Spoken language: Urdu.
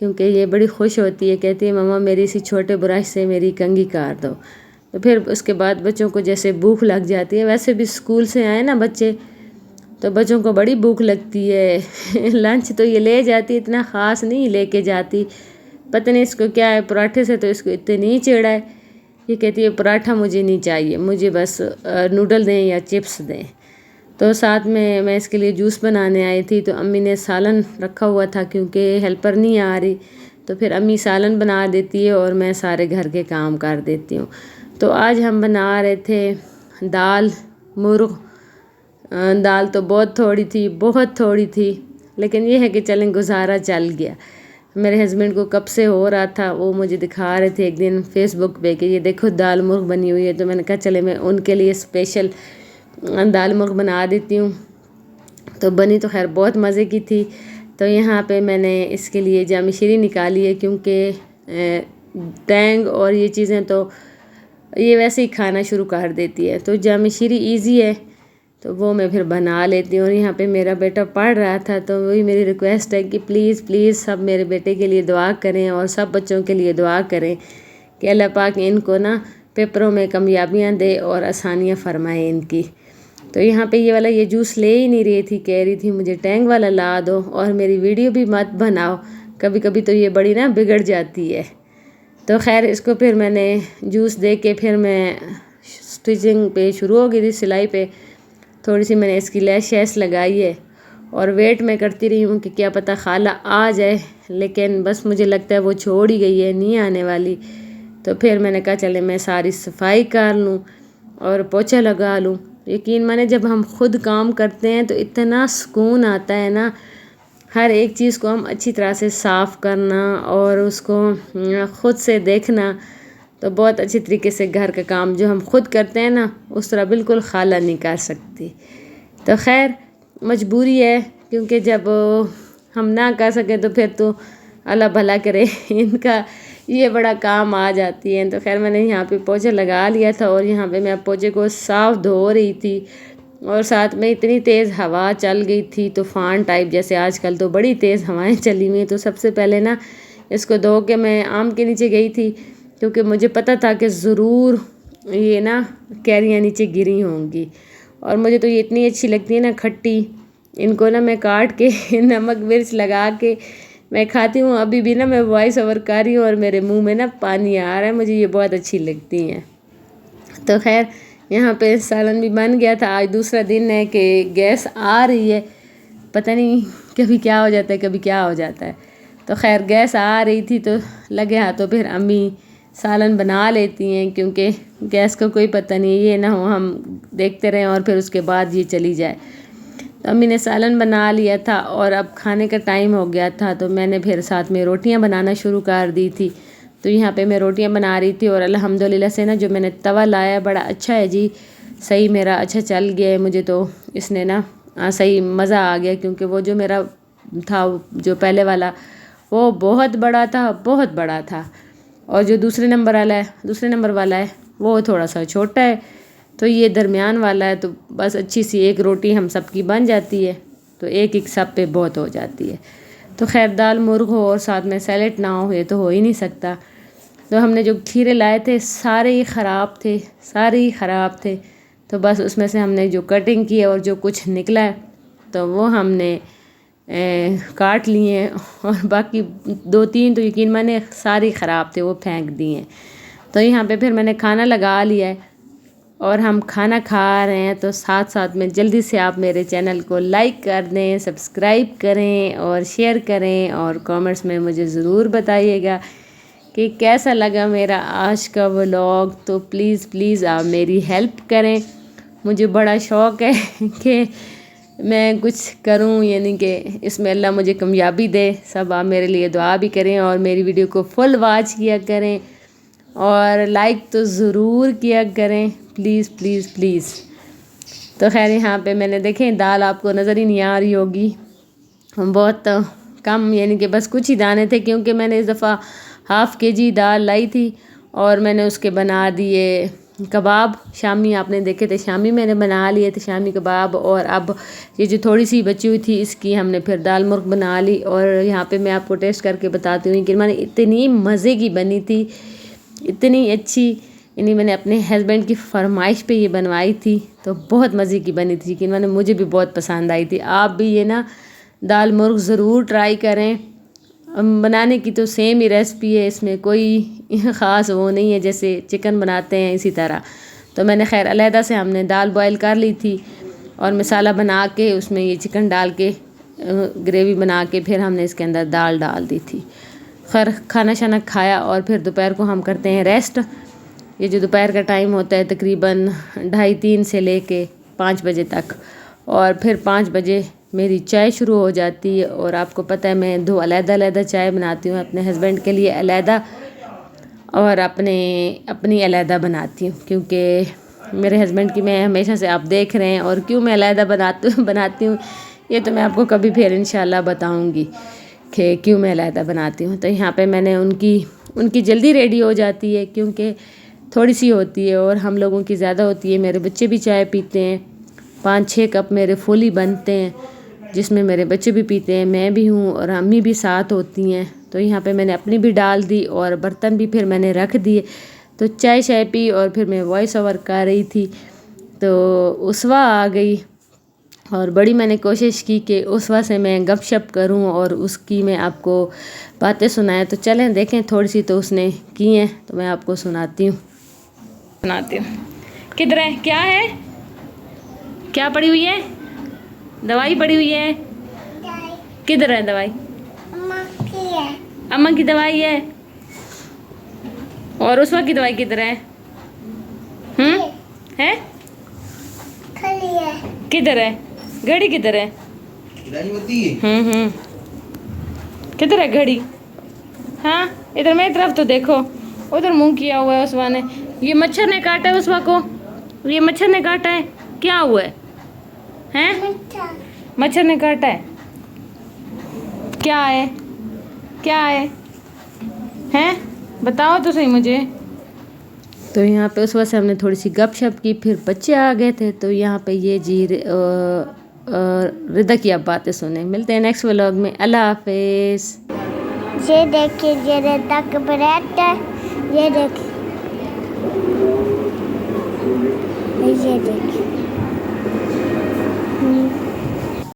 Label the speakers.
Speaker 1: کیونکہ یہ بڑی خوش ہوتی ہے، کہتی ہے ماما میری اسی چھوٹے برش سے میری کنگھی کار دو۔ تو پھر اس کے بعد بچوں کو جیسے بھوک لگ جاتی ہے، ویسے بھی اسکول سے آئے نا بچے تو بچوں کو بڑی بھوک لگتی ہے۔ لنچ تو یہ لے جاتی، اتنا خاص نہیں لے کے جاتی، پتہ نہیں اس کو کیا ہے، پراٹھے سے تو اس کو اتنی چڑ ہے، یہ کہتی ہے پراٹھا مجھے نہیں چاہیے، مجھے بس نوڈل دیں یا چپس دیں۔ تو ساتھ میں اس کے لیے جوس بنانے آئی تھی، تو امی نے سالن رکھا ہوا تھا کیونکہ ہیلپر نہیں آ رہی، تو پھر امی سالن بنا دیتی ہے اور میں سارے گھر کے کام کر دیتی ہوں۔ تو آج ہم بنا رہے تھے دال مرغ۔ دال تو بہت تھوڑی تھی، لیکن یہ ہے کہ چلیں گزارا چل گیا۔ میرے ہسبینڈ کو کب سے ہو رہا تھا، وہ مجھے دکھا رہے تھے ایک دن فیس بک پہ کہ یہ دیکھو دال مرغ بنی ہوئی ہے، تو میں نے کہا چلے میں ان کے لیے اسپیشل دال مرغ بنا دیتی ہوں۔ تو بنی تو خیر بہت مزے کی تھی۔ تو یہاں پہ میں نے اس کے لیے جامع شیریں نکالی ہے، کیونکہ ٹینگ اور یہ چیزیں تو یہ ویسے ہی کھانا شروع کر دیتی ہے، تو جامع شیریں ایزی ہے تو وہ میں پھر بنا لیتی ہوں۔ اور یہاں پہ میرا بیٹا پڑھ رہا تھا، تو وہی میری ریکویسٹ ہے کہ پلیز سب میرے بیٹے کے لیے دعا کریں اور سب بچوں کے لیے دعا کریں کہ اللہ پاک ان کو نا پیپروں میں کامیابیاں دے اور آسانیاں فرمائے ان کی۔ تو یہاں پہ یہ والا یہ جوس لے ہی نہیں رہی تھی، کہہ رہی تھی مجھے ٹینگ والا لا دو اور میری ویڈیو بھی مت بناؤ، کبھی کبھی تو یہ بڑی نا بگڑ جاتی ہے۔ تو خیر اس کو پھر میں نے جوس دے کے پھر میں سٹچنگ پہ شروع ہو گئی تھی، سلائی پہ تھوڑی سی میں نے اس کی لیس لگائی ہے، اور ویٹ میں کرتی رہی ہوں کہ کیا پتہ خالہ آ جائے، لیکن بس مجھے لگتا ہے وہ چھوڑ ہی گئی ہے، نہیں آنے والی۔ تو پھر میں نے کہا چلے میں ساری صفائی کر لوں اور پوچھا لگا لوں۔ یقین مانے جب ہم خود کام کرتے ہیں تو اتنا سکون آتا ہے نا، ہر ایک چیز کو ہم اچھی طرح سے صاف کرنا اور اس کو خود سے دیکھنا، تو بہت اچھی طریقے سے گھر کا کام جو ہم خود کرتے ہیں نا اس طرح بالکل خالہ نہیں کر سکتی۔ تو خیر مجبوری ہے، کیونکہ جب ہم نہ کر سکیں تو پھر تو اللہ بھلا کرے ان کا یہ بڑا کام آ جاتی ہے۔ تو خیر میں نے یہاں پہ پوچھا لگا لیا تھا، اور یہاں پہ میں پوچھے کو صاف دھو رہی تھی، اور ساتھ میں اتنی تیز ہوا چل گئی تھی، طوفان ٹائپ، جیسے آج کل تو بڑی تیز ہوائیں چلی ہوئی ہیں۔ تو سب سے پہلے نا اس کو دھو کے میں آم کے نیچے گئی تھی، کیونکہ مجھے پتہ تھا کہ ضرور یہ نا کیریاں نیچے گری ہوں گی، اور مجھے تو یہ اتنی اچھی لگتی ہے نا کھٹی، ان کو نا میں کاٹ کے نمک مرچ لگا کے میں کھاتی ہوں۔ ابھی بھی نا میں وائس اوور کر رہی ہوں اور میرے منہ میں نا پانی آ رہا ہے، مجھے یہ بہت اچھی لگتی ہیں۔ تو خیر یہاں پہ سالن بھی بن گیا تھا۔ آج دوسرا دن ہے کہ گیس آ رہی ہے، پتہ نہیں کبھی کیا ہو جاتا ہے کبھی کیا ہو جاتا ہے۔ تو خیر گیس آ رہی تھی تو لگے ہاتھوں پھر امی سالن بنا لیتی ہیں، کیونکہ گیس کا کوئی پتہ نہیں، یہ نہ ہو ہم دیکھتے رہیں اور پھر اس کے بعد یہ چلی جائے۔ تو امی نے سالن بنا لیا تھا، اور اب کھانے کا ٹائم ہو گیا تھا، تو میں نے پھر ساتھ میں روٹیاں بنانا شروع کر دی تھی۔ تو یہاں پہ میں روٹیاں بنا رہی تھی، اور الحمدللہ سے نا جو میں نے توا لایا بڑا اچھا ہے جی، صحیح میرا اچھا چل گیا ہے، مجھے تو اس نے نا صحیح مزہ آ گیا، کیونکہ وہ جو میرا تھا جو پہلے والا وہ بہت بڑا تھا، اور جو دوسرے نمبر والا ہے وہ تھوڑا سا چھوٹا ہے، تو یہ درمیان والا ہے، تو بس اچھی سی ایک روٹی ہم سب کی بن جاتی ہے، تو ایک سب پہ بہت ہو جاتی ہے۔ تو خیر دال مرغ ہو اور ساتھ میں سیلیڈ نہ ہو یہ تو ہو ہی نہیں سکتا۔ تو ہم نے جو کھیرے لائے تھے سارے ہی خراب تھے، تو بس اس میں سے ہم نے جو کٹنگ کی ہے اور جو کچھ نکلا ہے تو وہ ہم نے کاٹ لیے ہیں، اور باقی 2-3 تو یقین مانے ساری خراب تھے، وہ پھینک دی ہیں۔ تو یہاں پہ پھر میں نے کھانا لگا لیا ہے اور ہم کھانا کھا رہے ہیں، تو ساتھ میں جلدی سے آپ میرے چینل کو لائک کر دیں، سبسکرائب کریں اور شیئر کریں، اور کامنٹس میں مجھے ضرور بتائیے گا کہ کیسا لگا میرا آج کا ولاگ۔ تو پلیز آپ میری ہیلپ کریں، مجھے بڑا شوق ہے کہ میں کچھ کروں، یعنی کہ اس میں اللہ مجھے کامیابی دے۔ سب آپ میرے لیے دعا بھی کریں اور میری ویڈیو کو فل واچ کیا کریں، اور لائک تو ضرور کیا کریں، پلیز۔ تو خیر یہاں پہ میں نے دیکھیں دال آپ کو نظر ہی نہیں آ رہی ہوگی، بہت کم، یعنی کہ بس کچھ ہی دانے تھے، کیونکہ میں نے اس دفعہ ½ kg دال لائی تھی، اور میں نے اس کے بنا دیے کباب شامی آپ نے دیکھے تھے، شامی میں نے بنا لیے تھے، شامی کباب. اور اب یہ جو تھوڑی سی بچی ہوئی تھی اس کی ہم نے پھر دال مرغ بنا لی. اور یہاں پہ میں آپ کو ٹیسٹ کر کے بتاتی ہوں کہ میں نے اتنی مزے کی بنی تھی، اتنی اچھی. یعنی میں نے اپنے ہسبینڈ کی فرمائش پہ یہ بنوائی تھی تو بہت مزے کی بنی تھی کہ مجھے بھی بہت پسند آئی تھی. آپ بھی یہ نا دال مرغ ضرور ٹرائی کریں. بنانے کی تو سیم ہی ریسپی ہے، اس میں کوئی خاص وہ نہیں ہے، جیسے چکن بناتے ہیں اسی طرح. تو میں نے خیر علیحدہ سے ہم نے دال بوائل کر لی تھی اور مسالہ بنا کے اس میں یہ چکن ڈال کے گریوی بنا کے پھر ہم نے اس کے اندر دال ڈال دی تھی. خیر کھانا شانا کھایا اور پھر دوپہر کو ہم کرتے ہیں ریسٹ. یہ جو دوپہر کا ٹائم ہوتا ہے تقریباً 2:30 سے لے کے 5 بجے تک، اور پھر 5 بجے میری چائے شروع ہو جاتی ہے. اور آپ کو پتہ ہے میں 2 علیحدہ چائے بناتی ہوں، اپنے ہسبینڈ کے لیے علیحدہ اور اپنی علیحدہ بناتی ہوں، کیونکہ میرے ہسبینڈ کی میں ہمیشہ سے آپ دیکھ رہے ہیں. اور کیوں میں علیحدہ بناتی ہوں یہ تو میں آپ کو کبھی پھر انشاءاللہ بتاؤں گی کہ کیوں میں علیحدہ بناتی ہوں. تو یہاں پہ میں نے ان کی جلدی ریڈی ہو جاتی ہے کیونکہ تھوڑی سی ہوتی ہے اور ہم لوگوں کی زیادہ ہوتی ہے. میرے بچے بھی چائے پیتے ہیں، 5-6 کپ میرے فل ہی بنتے ہیں، جس میں میرے بچے بھی پیتے ہیں، میں بھی ہوں اور امی بھی ساتھ ہوتی ہیں. تو یہاں پہ میں نے اپنی بھی ڈال دی اور برتن بھی پھر میں نے رکھ دیے. تو چائے پی اور پھر میں وائس اوور کر رہی تھی تو اسوا آ گئی اور بڑی میں نے کوشش کی کہ اسوا سے میں گپ شپ کروں اور اس کی میں آپ کو باتیں سنائیں. تو چلیں دیکھیں تھوڑی سی تو اس نے کی ہیں تو میں آپ کو سناتی ہوں. کدھر ہے؟ کیا ہے؟ کیا پڑی ہوئی ہے؟ دوائی پڑی ہوئی ہے. کدھر ہے دوائی؟ اماں کی دوائی ہے. اور اسوا کی دوائی کدھر ہے؟ ہے کدھر ہے؟ گھڑی کدھر ہے؟ کدھر ہے گھڑی؟ ہاں ادھر میری طرف تو دیکھو، ادھر منہ کیا ہوا ہے اسوا نے. یہ مچھر نے کاٹا ہے اسوا کو، یہ مچھر نے کاٹا ہے. کیا ہوا ہے؟ ہیں مچھر نے کاٹا ہے. کیا ہے؟ کیا ہے؟ ہیں بتاؤ تو صحیح مجھے. تو یہاں پہ اس وقت سے ہم نے تھوڑی سی گپ شپ کی، پھر بچے آ گئے تھے تو یہاں پہ یہ جی ردا کی آپ باتیں سنیں. ملتے ہیں نیکسٹ ولاگ میں. اللہ حافظ.
Speaker 2: یہ دیکھیے یہ ردا کا بریڈ ہے، یہ دیکھیے یہ دیکھیے